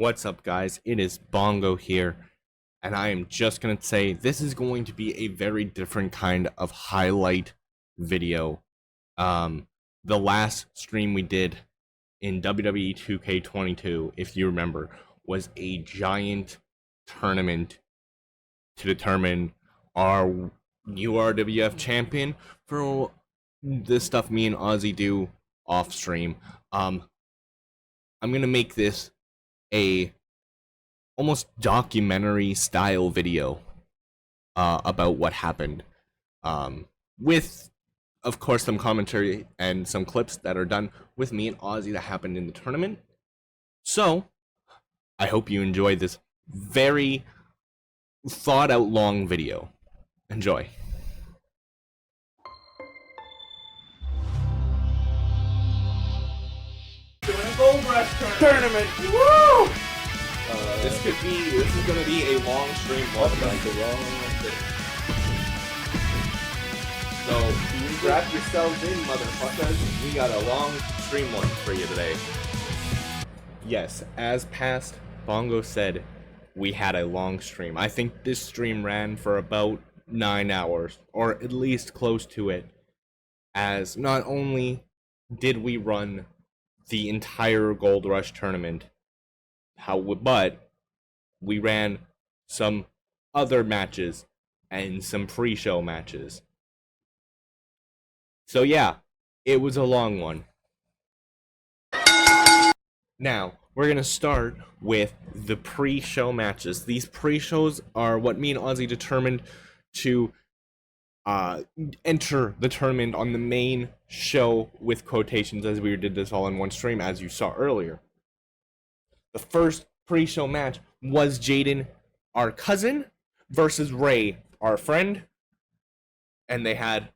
What's up, guys? It is Bongo here, and I am just gonna say this is going to be a very different kind of highlight video. The last stream we did in WWE 2K22, if you remember, was a giant tournament to determine our URWF champion for the stuff me and Auzzy do off stream. I'm gonna make this a almost documentary style video about what happened, with of course some commentary and some clips that are done with me and Auzzy that happened in the tournament. So I hope you enjoy this very thought out long video. Enjoy. Gold Rush tournament. Woo! This is gonna be a long stream. So strap yourselves in, motherfuckers. We got a long stream one for you today. Yes, as past Bongo said, we had a long stream. I think this stream ran for about 9 hours, or at least close to it, as not only did we run the entire Gold Rush tournament, but we ran some other matches and some pre-show matches. So yeah, it was a long one. Now, we're going to start with the pre-show matches. These pre-shows are what me and Auzzy determined to enter the tournament on the main show with quotations, as we did this all in one stream, as you saw earlier. The first pre-show match was Jaden, our cousin, versus Ray, our friend. And they had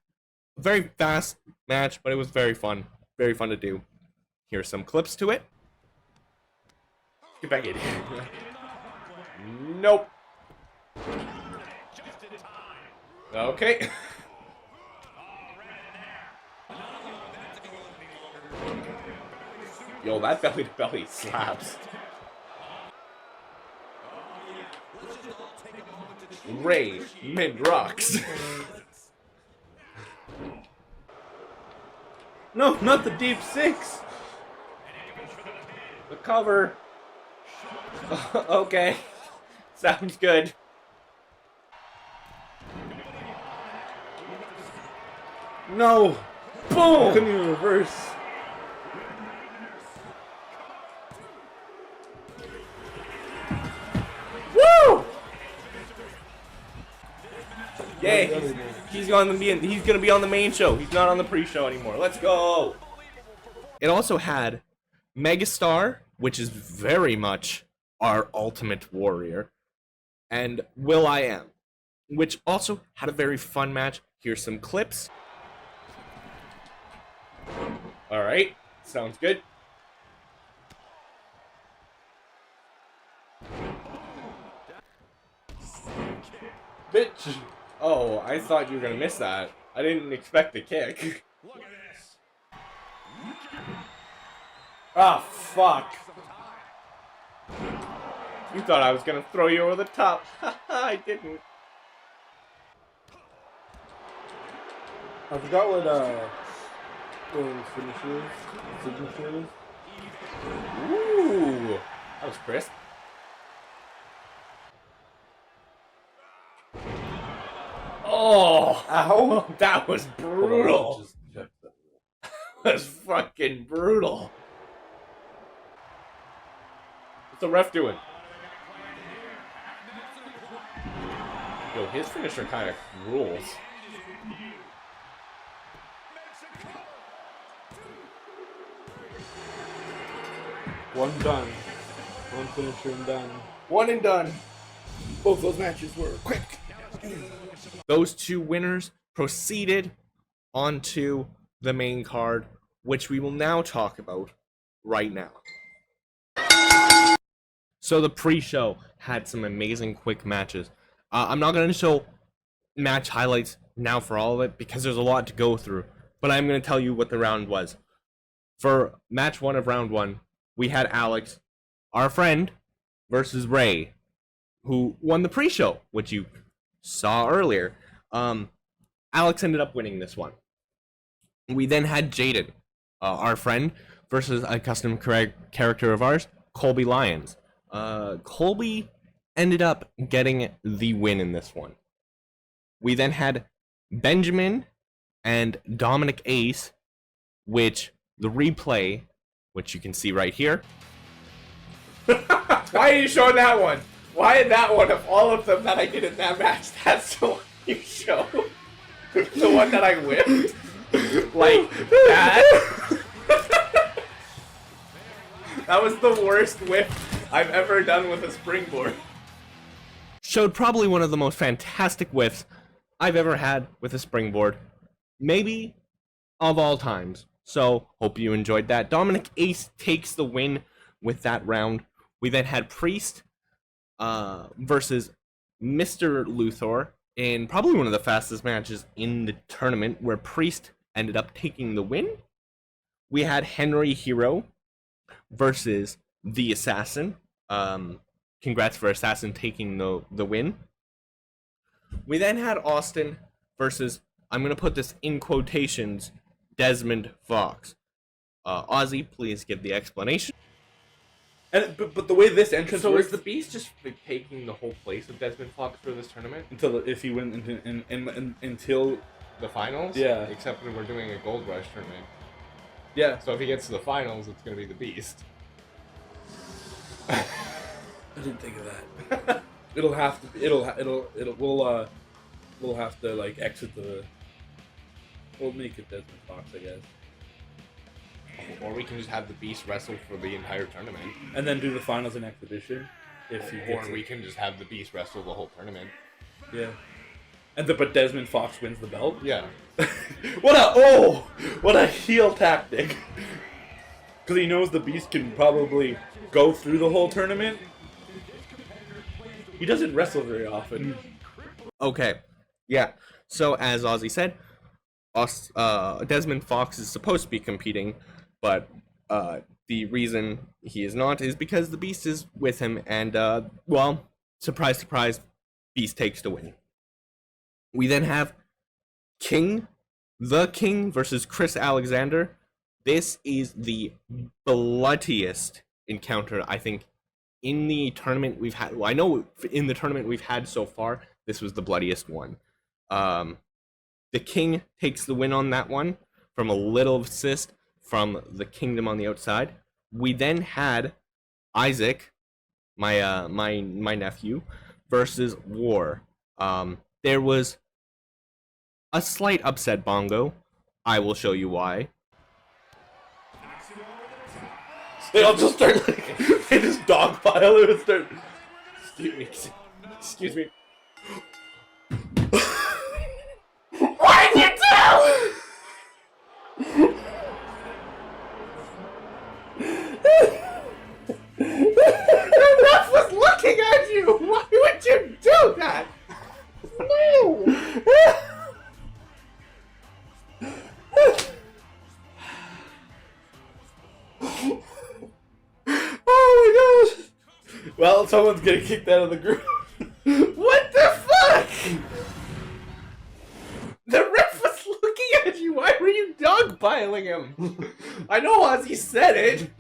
a very fast match, but it was very fun. Very fun to do. Here's some clips to it. Get back in here. Nope. Okay. Yo, that belly to belly slaps. Ray mid rocks. No, not the deep six. The cover. Okay. Sounds good. No. Boom! Couldn't even reverse. Woo! Yay! He's gonna be on the main show. He's not on the pre-show anymore. Let's go! It also had Megastar, which is very much our Ultimate Warrior, and will.i.am, which also had a very fun match. Here's some clips. Alright, sounds good. Bitch! Oh, I thought you were gonna miss that. I didn't expect the kick. Ah, fuck. You thought I was gonna throw you over the top. I didn't. I forgot what his signature is. Ooh, that was crisp. Oh, ow! That was brutal. That was fucking brutal. What's the ref doing? Yo, his finisher kind of rules. One done. One finisher and done. One and done. Both those matches were quick. Those two winners proceeded onto the main card, which we will now talk about right now. So the pre-show had some amazing quick matches. I'm not going to show match highlights now for all of it because there's a lot to go through, but I'm going to tell you what the round was. For match 1 of round 1, we had Alex, our friend, versus Ray, who won the pre-show, which you saw earlier. Alex ended up winning this one. We then had Jaden, our friend, versus a custom character of ours, Colby Lyons. Colby ended up getting the win in this one. We then had Benjamin and Dominic Ace, which the replay, which you can see right here. Why are you showing that one? Why that one of all of them that I did in that match? That's the one you show. The one that I whipped. Like that. That was the worst whip I've ever done with a springboard. Showed probably one of the most fantastic whiffs I've ever had with a springboard. Maybe of all times. So, hope you enjoyed that. Dominic Ace takes the win with that round. We then had Priest versus Mr. Luthor in probably one of the fastest matches in the tournament, where Priest ended up taking the win. We had Henry Hero versus the Assassin. Congrats for Assassin taking the win. We then had Austin versus, I'm going to put this in quotations, Desmond Fox. Auzzy, please give the explanation. And but the way this entrance So works, is the Beast just like, taking the whole place of Desmond Fox for this tournament? until if he wins until The finals? Yeah. Except when we're doing a Gold Rush tournament. yeah. So if he gets to the finals, it's going to be the Beast. I didn't think of that. It'll have to. We'll have to like exit the. We'll make it Desmond Fox, I guess, Or we can just have the Beast wrestle for the entire tournament. and then do the finals in exhibition. If he Or gets we can just have the Beast wrestle the whole tournament. yeah. But Desmond Fox wins the belt. Yeah. What a heel tactic. Because he knows the Beast can probably go through the whole tournament. He doesn't wrestle very often. Okay, yeah. So as Ozzy said, Desmond Fox is supposed to be competing, but the reason he is not is because the Beast is with him, and well, surprise, surprise, Beast takes the win. We then have the King versus Chris Alexander. This is the bloodiest encounter, I think, in the tournament we've had. Well, I know in the tournament we've had so far, this was the bloodiest one. The King takes the win on that one from a little assist from the Kingdom on the outside. We then had Isaac, my nephew, versus War. There was a slight upset bongo. I will show you why. They all just start like they just dogpile and start. Excuse me. What did you do? The ref was looking at you! Why would you do that? No! Oh my gosh! Well, someone's getting kicked out of the group. What the fuck? The ref was looking at you. Why were you dogpiling him? I know Ozzy said it.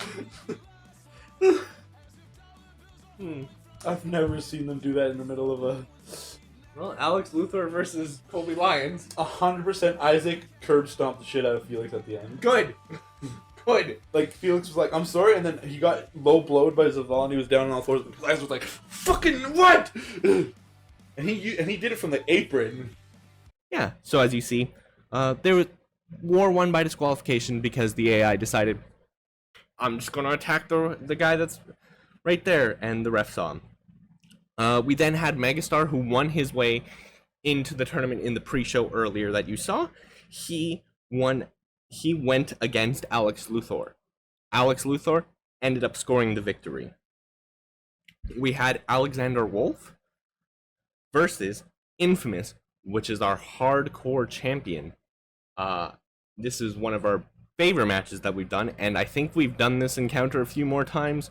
I've never seen them do that in the middle of a. Well, Alex Luthor versus Colby Lyons. 100% Isaac curb stomped the shit out of Felix at the end. Good. Good. Like, Felix was like, I'm sorry, and then he got low blowed by Zaval, and he was down on all fours, and Isaac was like, fucking what? And he did it from the apron. Yeah, so as you see, there was War won by disqualification because the AI decided, I'm just going to attack the guy that's right there, and the ref saw him. We then had Megastar, who won his way into the tournament in the pre-show earlier that you saw. He went against Alex Luthor. Alex Luthor ended up scoring the victory. We had Alexander Wolf versus Infamous, which is our hardcore champion. This is one of our favorite matches that we've done, and I think we've done this encounter a few more times.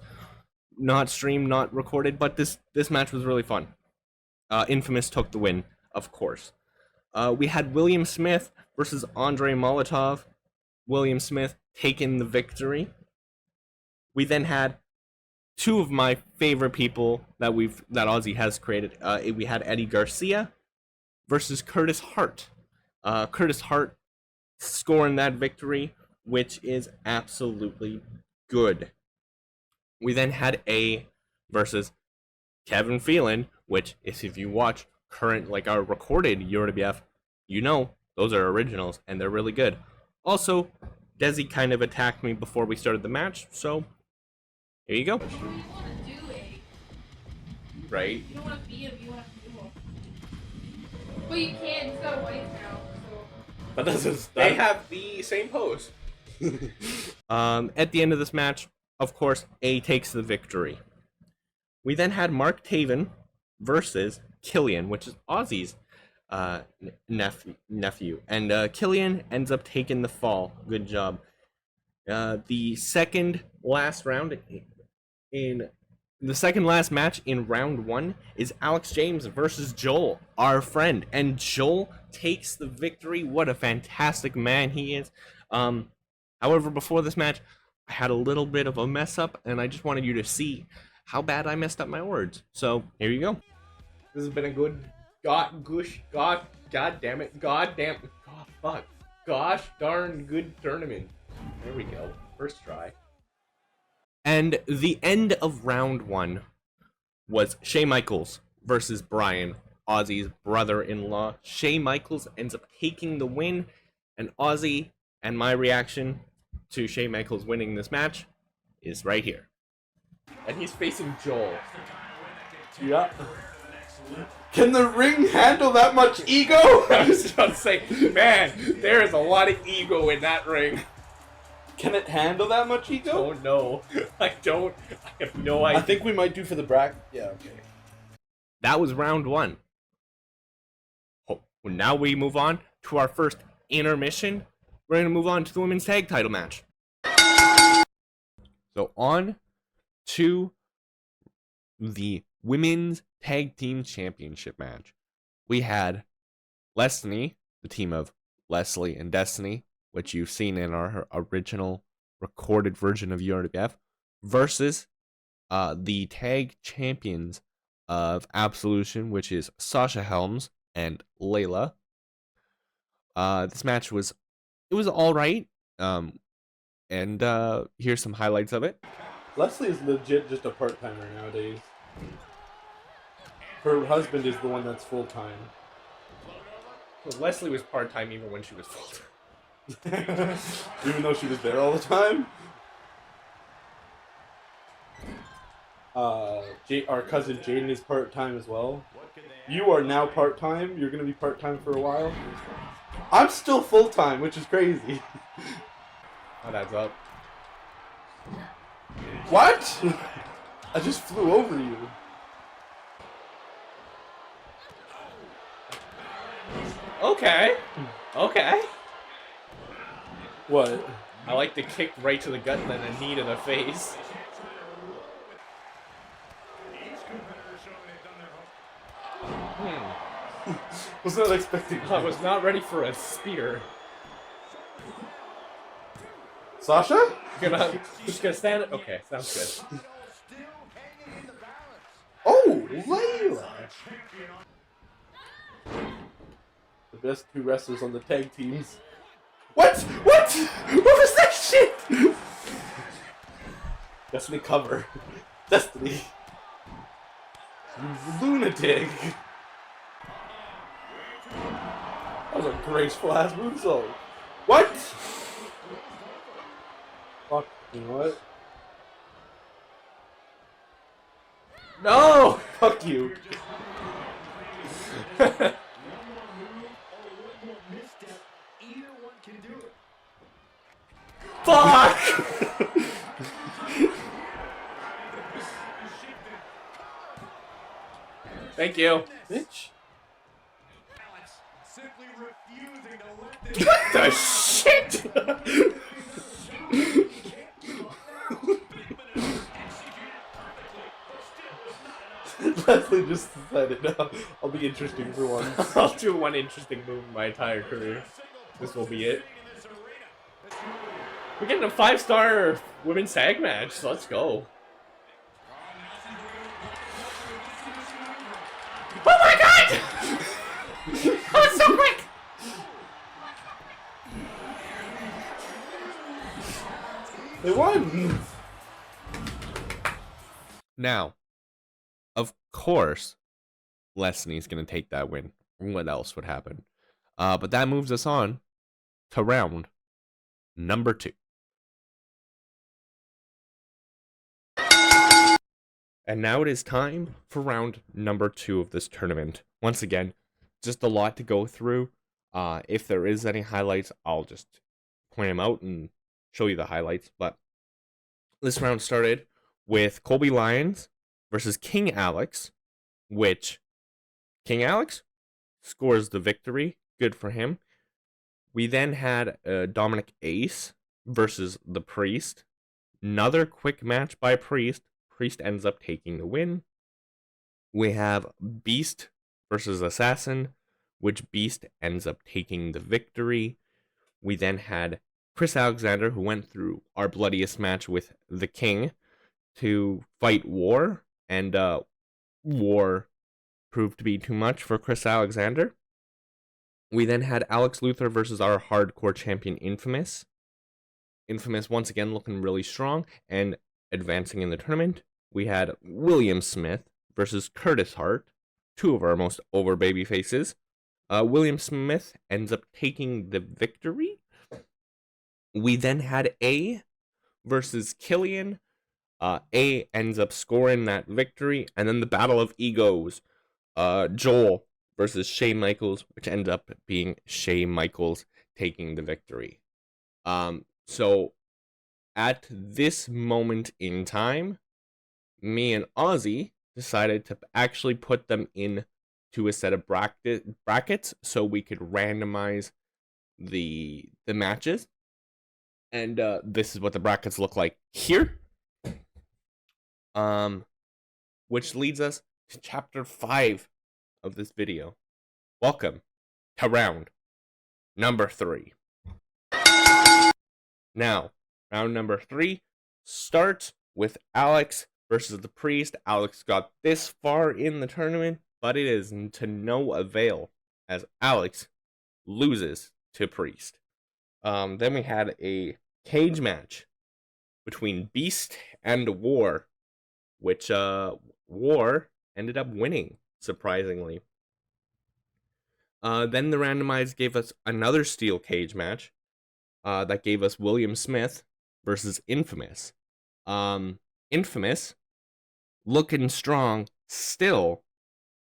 not streamed, not recorded, but this match was really fun. Infamous took the win, of course. We had William Smith versus Andrei Molotov. William Smith taking the victory. We then had two of my favorite people that Auzzy has created. We had Eddie Garcia versus Curtis Hart. Curtis Hart scoring that victory, which is absolutely good. We then had A versus Kevin Phelan, which is, if you watch current, like our recorded URWF, you know those are originals and they're really good. Also, Desi kind of attacked me before we started the match, so here you go. You want to do it. Right? You don't want to be him, you want to do him. But you can't, he's got a wife now, so. But they have the same pose. At the end of this match, of course, A takes the victory. We then had Mark Taven versus Killian, which is Ozzy's nephew. And Killian ends up taking the fall. Good job. The second last match in round 1 is Alex James versus Joel, our friend. And Joel takes the victory. What a fantastic man he is. However, before this match, I had a little bit of a mess up, and I just wanted you to see how bad I messed up my words. So, here you go. This has been a good, god damn it, god fuck, gosh darn good tournament. There we go, first try. And the end of round 1 was Shay Michaels versus Brian, Ozzy's brother-in-law. Shay Michaels ends up taking the win, and Auzzy, and my reaction to Shay Michaels winning this match is right here. And he's facing Joel. Yeah. Can the ring handle that much ego? I was about to say, man, there is a lot of ego in that ring. Can it handle that much ego? Don't know. I have no idea. I think we might do for the bracket. Yeah, okay. That was round 1. Now we move on to our first intermission. We're going to move on to the women's tag title match. So on to the women's tag team championship match. We had Leslie, the team of Leslie and Destiny, which you've seen in our original recorded version of URWF, versus the tag champions of Absolution, which is Sasha Helms and Layla. This match was all right. And here's some highlights of it. Leslie is legit just a part-timer nowadays. Her husband is the one that's full-time. Well, Leslie was part-time even when she was full-time. Even though she was there all the time? Our cousin Jaden is part-time as well. You are now part-time. You're going to be part-time for a while. I'm still full-time, which is crazy. That adds up. What? I just flew over you. Okay. Okay. What? I like the kick right to the gut and then a knee to the face. Was not expecting that. I was not ready for a spear. Sasha? Just gonna stand it? Okay, sounds good. Oh, Layla! The best two wrestlers on the tag teams. What? What? What was that shit? Destiny cover. Destiny. You lunatic. That was a graceful ass moonsault. What? Fuck. You know what? No! Fuck you. Fuck! Thank you. Bitch. What the shit? Leslie just decided I'll be interesting for once. I'll do one interesting move in my entire career. This will be it. We're getting a 5-star women's tag match, so let's go. Oh my god! Oh, it's so quick! They won! Now, of course, Leslie's going to take that win. What else would happen? But that moves us on to round number 2. And now it is time for round number 2 of this tournament. Once again, just a lot to go through. If there is any highlights, I'll just point them out and show you the highlights. But this round started with Colby Lyons versus King Alex, which King Alex scores the victory. Good for him. We then had Dominic Ace versus the Priest. Another quick match by Priest. Priest ends up taking the win. We have Beast versus Assassin, which Beast ends up taking the victory. We then had Chris Alexander, who went through our bloodiest match with the King to fight War, and War proved to be too much for Chris Alexander. We then had Alex Luthor versus our hardcore champion Infamous. Infamous once again looking really strong and advancing in the tournament. We had William Smith versus Curtis Hart, two of our most over baby faces. William Smith ends up taking the victory. We then had A versus Killian. A ends up scoring that victory, and then the Battle of Egos. Joel versus Shay Michaels, which ends up being Shay Michaels taking the victory. So at this moment in time, me and Auzzy decided to actually put them in to a set of brackets so we could randomize the matches. And this is what the brackets look like here. Which leads us to chapter 5 of this video. Welcome to round number 3. Now, round number 3 starts with Alex versus the Priest. Alex got this far in the tournament, but it is to no avail as Alex loses to Priest. Then we had a cage match between Beast and War, which War ended up winning, surprisingly. Then the randomized gave us another steel cage match that gave us William Smith versus Infamous. Infamous, looking strong, still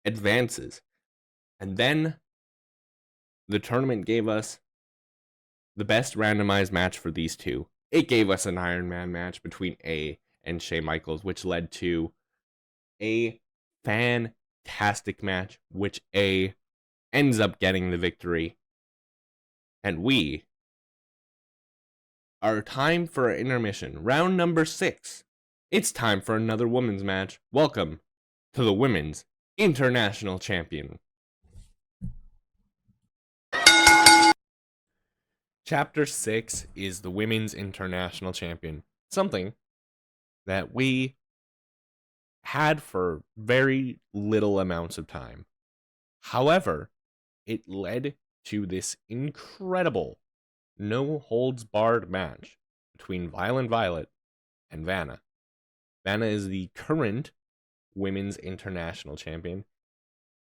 advances. And then the tournament gave us the best randomized match for these two. It gave us an Iron Man match between A and Shay Michaels, which led to a fantastic match, which A ends up getting the victory. And we are time for an intermission. Round number 6. It's time for another women's match. Welcome to the Women's International Champion. Chapter 6 is the Women's International Champion. Something that we had for very little amounts of time. However, it led to this incredible no-holds-barred match between Violent Violet and Vanna. Vanna is the current Women's International Champion,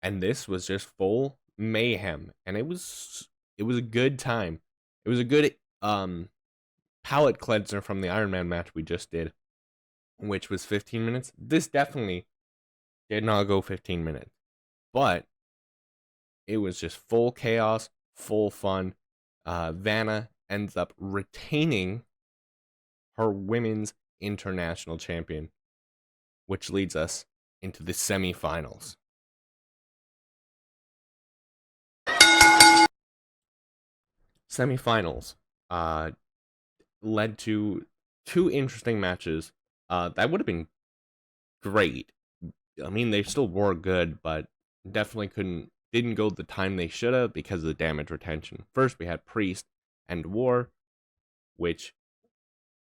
and this was just full mayhem, and it was a good time. It was a good palate cleanser from the Iron Man match we just did, which was 15 minutes. This definitely did not go 15 minutes, but it was just full chaos, full fun. Vanna ends up retaining her Women's International Champion, which leads us into the semifinals. Semifinals led to two interesting matches that would have been great I mean, they still were good, but definitely didn't go the time they should have because of the damage retention. First, we had Priest and War, which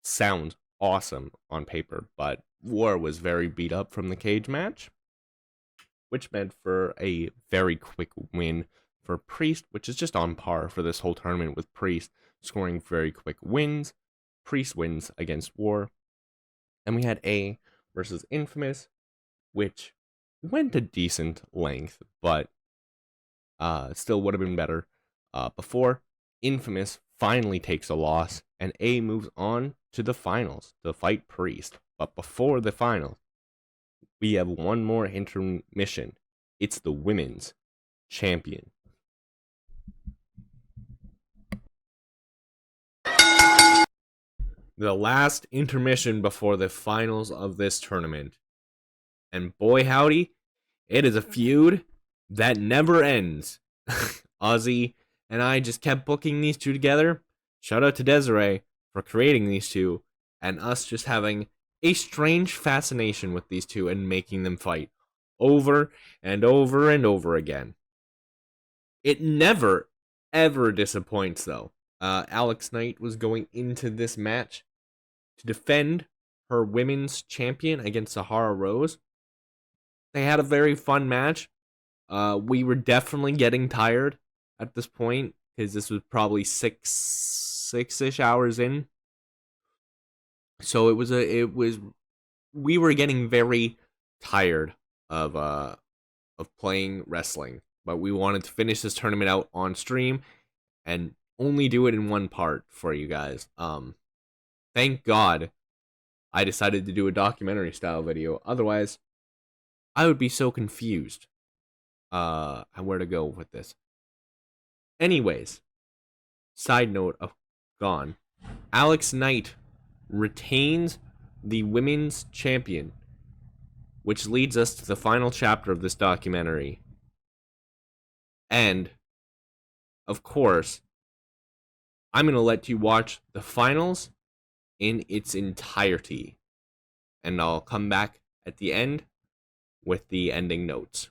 sounds awesome on paper, but War was very beat up from the cage match, which meant for a very quick win for Priest, which is just on par for this whole tournament with Priest scoring very quick wins. Priest wins against War. And we had A versus Infamous, which went a decent length, but still would have been better. Before Infamous finally takes a loss, and A moves on to the finals to fight Priest. But before the finals, we have one more intermission. It's the women's champion. The last intermission before the finals of this tournament. And boy howdy, it is a feud that never ends. Auzzy and I just kept booking these two together. Shout out to Desiree for creating these two, and us just having a strange fascination with these two and making them fight over and over and over again. It never, ever disappoints, though. Alex Knight was going into this match to defend her women's champion against Sahara Rose. They had a very fun match. We were definitely getting tired at this point because this was probably six-ish hours in. So we were getting very tired of playing wrestling, but we wanted to finish this tournament out on stream and only do it in one part for you guys. Thank God I decided to do a documentary style video. Otherwise, I would be so confused where to go with this. Anyways, side note of gone. Alex Knight retains the women's champion, which leads us to the final chapter of this documentary. And, of course, I'm going to let you watch the finals in its entirety. And I'll come back at the end with the ending notes.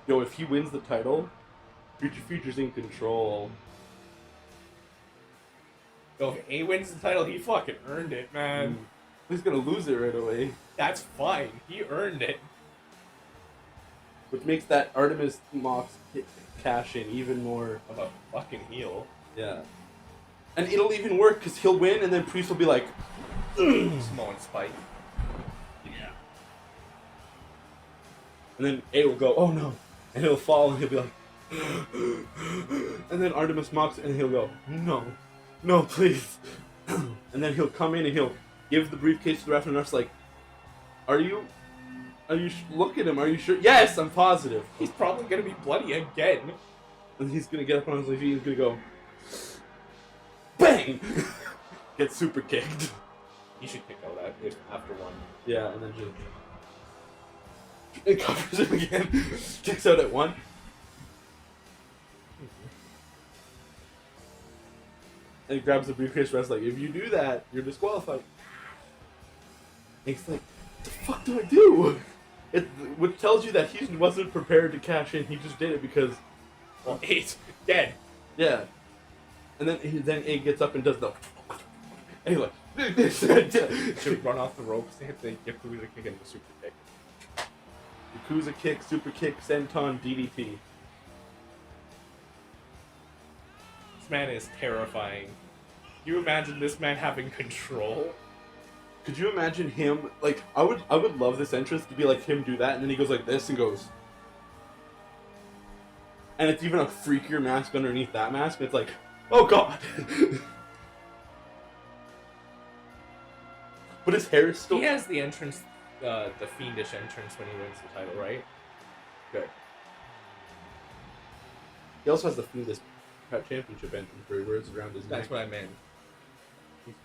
Yo, if he wins the title, Future's in control. Yo, if A wins the title, he fucking earned it, man. He's gonna lose it right away. That's fine. He earned it. Which makes that Artemis Mox cash in even more. Of a fucking heel. Yeah. And it'll even work because he'll win and then Priest will be like, Samoan Spike. yeah. And then A will go, oh no. And he'll fall and he'll be like, and then Artemis Mox and he'll go, no, please. And then he'll come in and he'll give the briefcase to the ref and the ref's like, look at him, are you sure? Yes, I'm positive. He's probably gonna be bloody again. And he's gonna get up on his feet and he's gonna go, bang! Get super kicked. He should kick out after one. Yeah, and then just it covers him again. Kicks out at one. And he grabs the briefcase. Ref's like, if you do that, you're disqualified. And he's like, what the fuck do I do? Which tells you that he wasn't prepared to cash in. He just did it because, well, A's dead. Yeah. And then A gets up and does the. And he's like, should run off the ropes. They hit the Yakuza kick and the super kick. Yakuza kick, super kick, senton, DDT. This man is terrifying. Can you imagine this man having control? Could you imagine him, like, I would love this entrance to be like him do that, and then he goes like this and goes. And it's even a freakier mask underneath that mask, and it's like, oh god! But his hair is still... He has the entrance, the fiendish entrance when he wins the title, right? Good. He also has the URWF Championship entrance where he wears it around his neck. That's what I meant.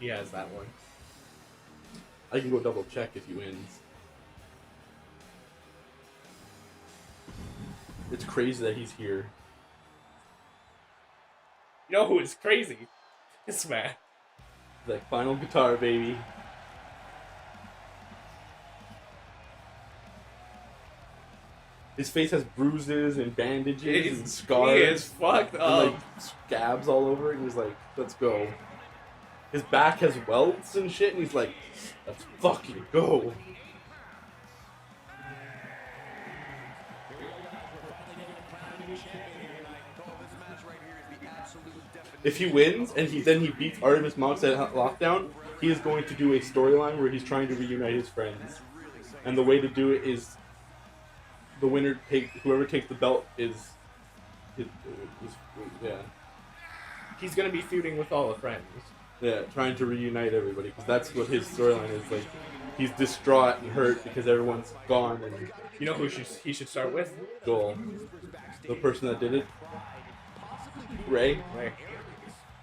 He has that one. I can go double check if he wins. It's crazy that he's here. You know who is crazy? This man. Like, final guitar, baby. His face has bruises and bandages and scars. He is fucked and, up. like, scabs all over it. And he's like, let's go. His back has welts and shit, and he's like, let's fucking go. If he wins and then he beats Artemis Monks at Lockdown, he is going to do a storyline where he's trying to reunite his friends. And the way to do it is the winner whoever takes the belt is yeah. He's gonna be feuding with all the friends. Yeah, trying to reunite everybody, because that's what his storyline is. Like, he's distraught and hurt because everyone's gone, and You know who he should start with? Joel, the person that did it, Ray. Right.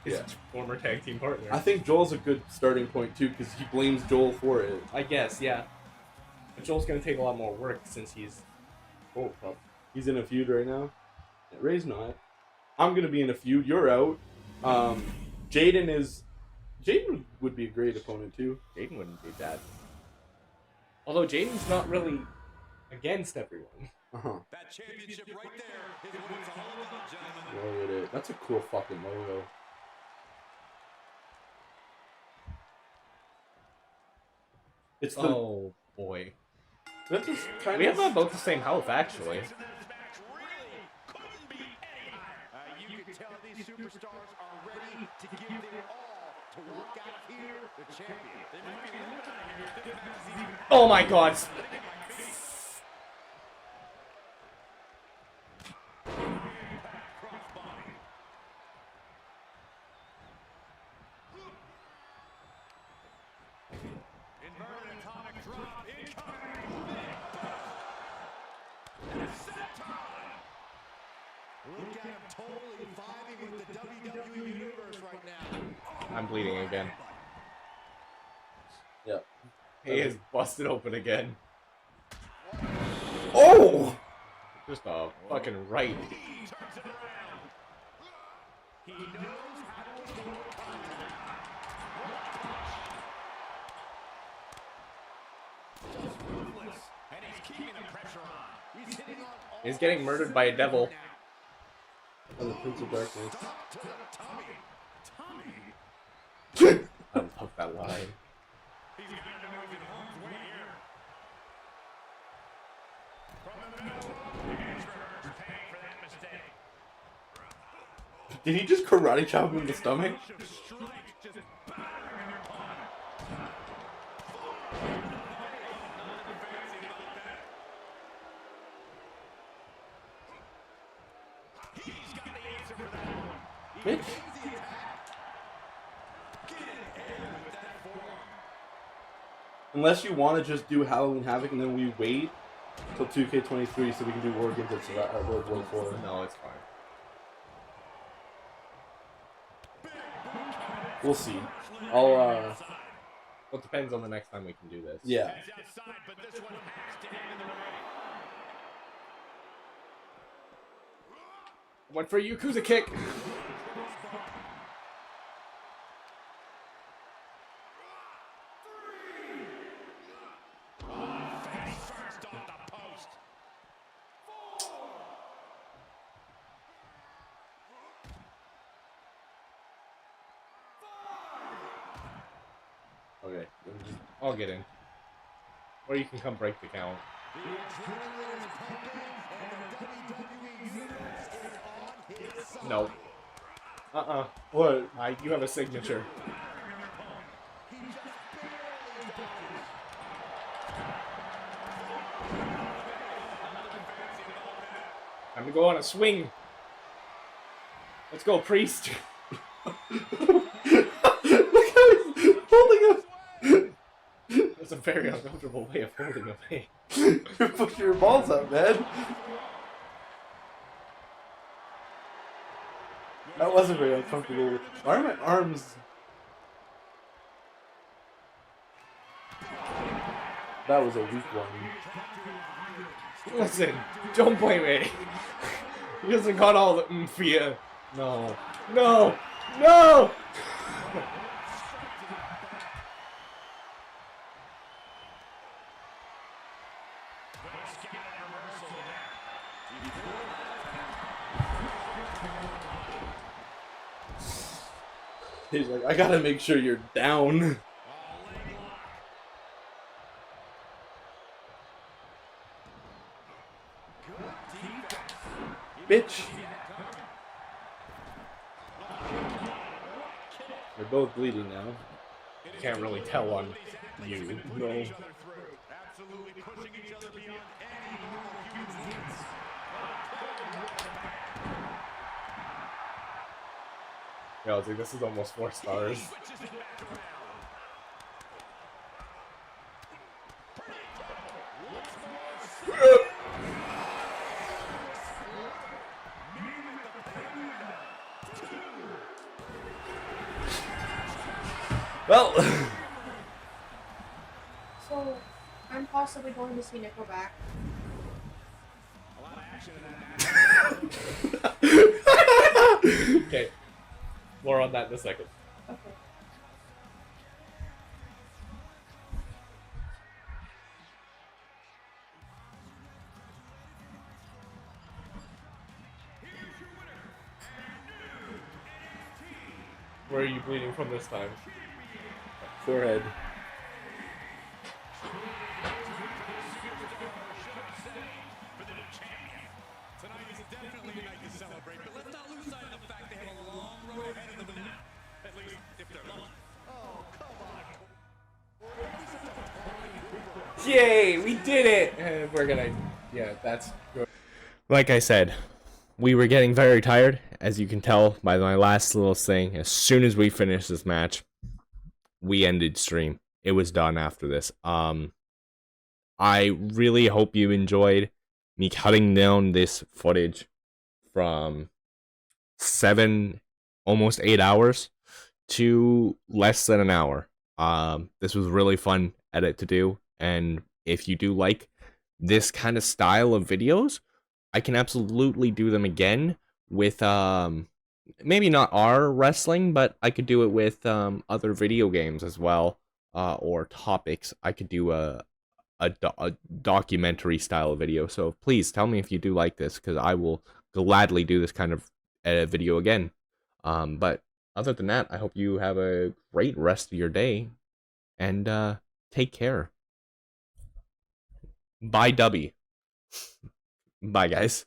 His Yeah. former tag team partner. I think Joel's a good starting point too, because he blames Joel for it. I guess, yeah. But Joel's gonna take a lot more work since he's Gold Club. He's in a feud right now. Yeah, Ray's not. I'm gonna be in a feud. You're out. Jaden would be a great opponent too. Jaden wouldn't be bad. Although Jaden's not really against everyone. That championship right there is what it's all about, gentlemen. Look at it. That's a cool fucking logo. It's the. Oh boy. That's just kind We of. have about the same health actually. This match really couldn't be any higher. You can tell these superstars are ready to give their all to work out here the champion. They might be looking at here if this match is even Oh my god. crossbody. Inverted atomic drop incoming. Look at him totally vibing with the WWE Universe right now. I'm bleeding again. Yeah. He is busted open again. Oh! Just a fucking right. He turns it around. He knows how to avoid contact. Just ruthless, and he's keeping the pressure on. He's hitting on all He's getting murdered by a devil. And the Prince of Darkness. Stop to the tummy. I love that line. He's going to move in harm's way here. From the middle, Hamburger's paying for that mistake. Did he just karate chop him in the stomach? Strikes just battering their opponent. He's got the answer for that one. Bitch. Get in air with that forearm. Unless you want to just do Halloween Havoc and then we wait till 2K23 so we can do War Games at World War 4. No, it's fine. We'll see. I'll, Well, it depends on the next time we can do this. yeah. It's outside, but this one has to end in the ring. Went for a Yakuza kick. First off the post. Okay. Let me just- I'll get in. Or you can come break the count. The adrenaline is pumping, and the WWE Universe is on his side. No. What? You have a signature. He just barely dodges. Time to go on a swing. Let's go, Priest. Look how he's holding him! That's a very uncomfortable way of holding a thing. You're pushing your balls up, man. That wasn't very uncomfortable. Why are my arms? That was a weak one. Listen, don't blame me. He doesn't got all the fear. No. No! No! He's like, I gotta make sure you're down. Bitch. They're both bleeding now. Can't really tell on you. No. Absolutely pushing each other beyond any normal human limits. Yeah, I was like, this is almost 4 stars. Switches it back around. Well, So, I'm possibly going to see Nickelback. A lot of action in that match. Okay. More on that in a second. Okay. Where are you bleeding from this time? forehead. Tonight is definitely a night to celebrate, but let's not lose sight of the fact they have a long road ahead of them now. At least if they're lucky. Oh, come on. Yay! We did it! And we're gonna... Yeah, that's good. Like I said, we were getting very tired, as you can tell by my last little thing. As soon as we finished this match, we ended stream. It was done after this. I really hope you enjoyed me cutting down this footage from 7, almost 8 hours to less than an hour. This was really fun edit to do, and if you do like this kind of style of videos, I can absolutely do them again with maybe not our wrestling, but I could do it with other video games as well, or topics. I could do a documentary style video. So please tell me if you do like this, because I will gladly do this kind of video again. But other than that, I hope you have a great rest of your day, and take care. Bye, Dubby. Bye, guys.